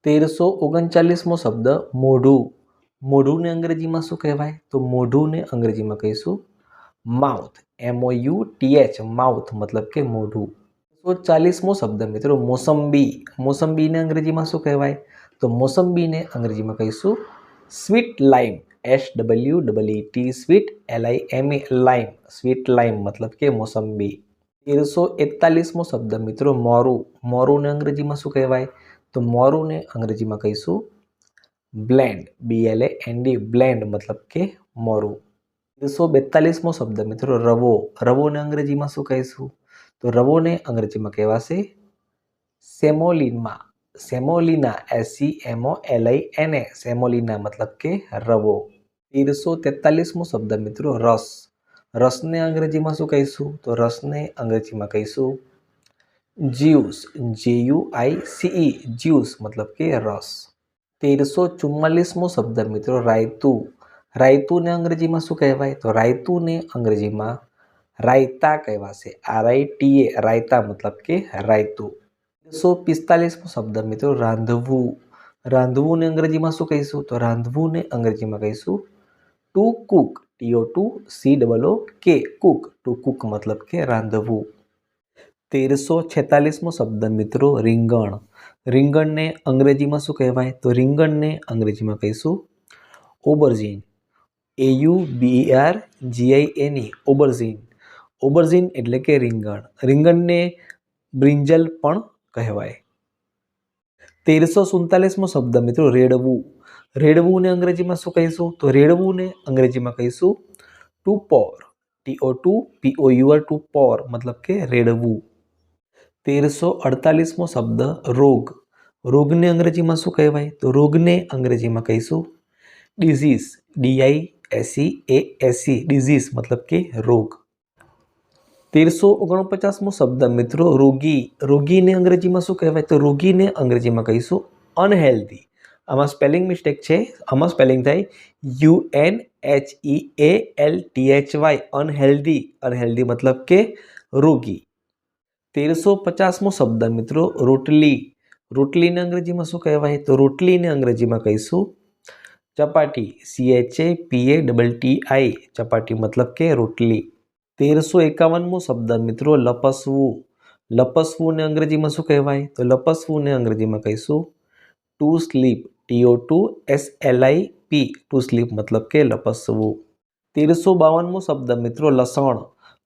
1339મો શબ્દ મોઢું. મોઢુંને અંગ્રેજીમાં શું કહેવાય? તો મોઢુંને અંગ્રેજીમાં કહીશું માઉથ. MOUTH માઉથ મતલબ કે મોઢું. 140મો શબ્દ મિત્રો મોસંબી. મોસંબીને અંગ્રેજીમાં શું કહેવાય? તો મોસંબીને અંગ્રેજીમાં કહીશું sweet lime. SWEET sweet LIME lime. Sweet lime મતલબ કે મોસંબી. 1341મો શબ્દ મિત્રો મોરું. મોરુંને અંગ્રેજીમાં શું કહેવાય? તો મોરુંને અંગ્રેજીમાં કહીશું બ્લેન્ડ. BLAND બ્લેન્ડ મતલબ કે મોરું. 1342મો શબ્દ મિત્રો રવો. રવોને અંગ્રેજીમાં શું કહીશું? તો રવોને અંગ્રેજીમાં કહેવાશે સેમોલિના. સેમોલિના SEMOLINA સેમોલિના મતલબ કે રવો. 1343મો શબ્દ મિત્રો રસ. રસને અંગ્રેજીમાં શું કહીશું? તો રસને અંગ્રેજીમાં કહીશું જ્યુસ. JUICE જ્યુસ મતલબ કે રસ. 1344મો શબ્દ મિત્રો રાયતું. રાયતુંને અંગ્રેજીમાં શું કહેવાય? તો રાયતુંને અંગ્રેજીમાં રાયતા કહેવાશે. RITA રાયતા મતલબ કે રાયતું. 1345મો શબ્દ મિત્રો રાંધવું. રાંધવુંને અંગ્રેજીમાં શું કહીશું? તો રાંધવુંને અંગ્રેજીમાં કહીશું to cook. TOOCOOK Cook. To cook મતલબ કે રાંધવું. 1346મો શબ્દ મિત્રો રીંગણ. રીંગણને અંગ્રેજીમાં શું કહેવાય? તો રીંગણને અંગ્રેજીમાં કહીશું ઓબરજીન. AUBERGINE ઓબરજીન. ઓબરજીન એટલે કે રીંગણ. રીંગણને બ્રિંજલ પણ કહેવાય. 1347મો શબ્દ મિત્રો રેડવું. રેડવુંને અંગ્રેજીમાં શું કહીશું? તો રેડવુંને અંગ્રેજીમાં કહીશું ટુ પોર. TOPOUR ટુ પોર મતલબ કે રેડવું. 1348મો શબ્દ રોગ. રોગને અંગ્રેજીમાં શું કહેવાય? તો રોગને અંગ્રેજીમાં કહીશું ડિઝીઝ. DISEASE ડિઝીઝ મતલબ કે રોગ. 1349મો શબ્દ મિત્રો રોગી. રોગીને અંગ્રેજીમાં શું કહેવાય? તો રોગીને અંગ્રેજીમાં કહીશું અનહેલ્ધી. આમાં સ્પેલિંગ મિસ્ટેક છે. આમાં સ્પેલિંગ થાય UNHEALTHY અનહેલ્ધી. અનહેલ્ધી મતલબ કે રોગી. 1350મો શબ્દ મિત્રો રોટલી. રોટલીને અંગ્રેજીમાં શું કહેવાય? તો રોટલીને અંગ્રેજીમાં કહીશું ચપાટી. CHAPATTI ચપાટી મતલબ કે રોટલી. 1351મો શબ્દ મિત્રો લપસવું. લપસવુંને અંગ્રેજીમાં શું કહેવાય? તો લપસવુંને અંગ્રેજીમાં કહીશું to sleep. TOTOSLIP to sleep મતલબ કે લપસવું. 1352મો શબ્દ મિત્રો લસણ.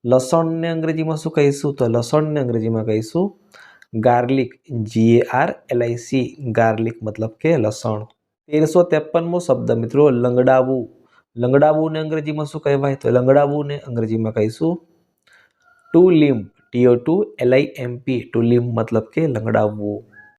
લસણને અંગ્રેજીમાં શું કહીશું? તો લસણને અંગ્રેજીમાં કહીશું ગાર્લિક. GARLIC ગાર્લિક મતલબ કે લસણ. 1353મો શબ્દ મિત્રો લંગડાવું. લંગડાવુંને અંગ્રેજીમાં શું કહેવાય? તો લંગડાવુંને અંગ્રેજીમાં કહીશું ટુ લિમ્પ. TOTOLIMP ટુ લિમ્પ મતલબ કે લંગડાવવું.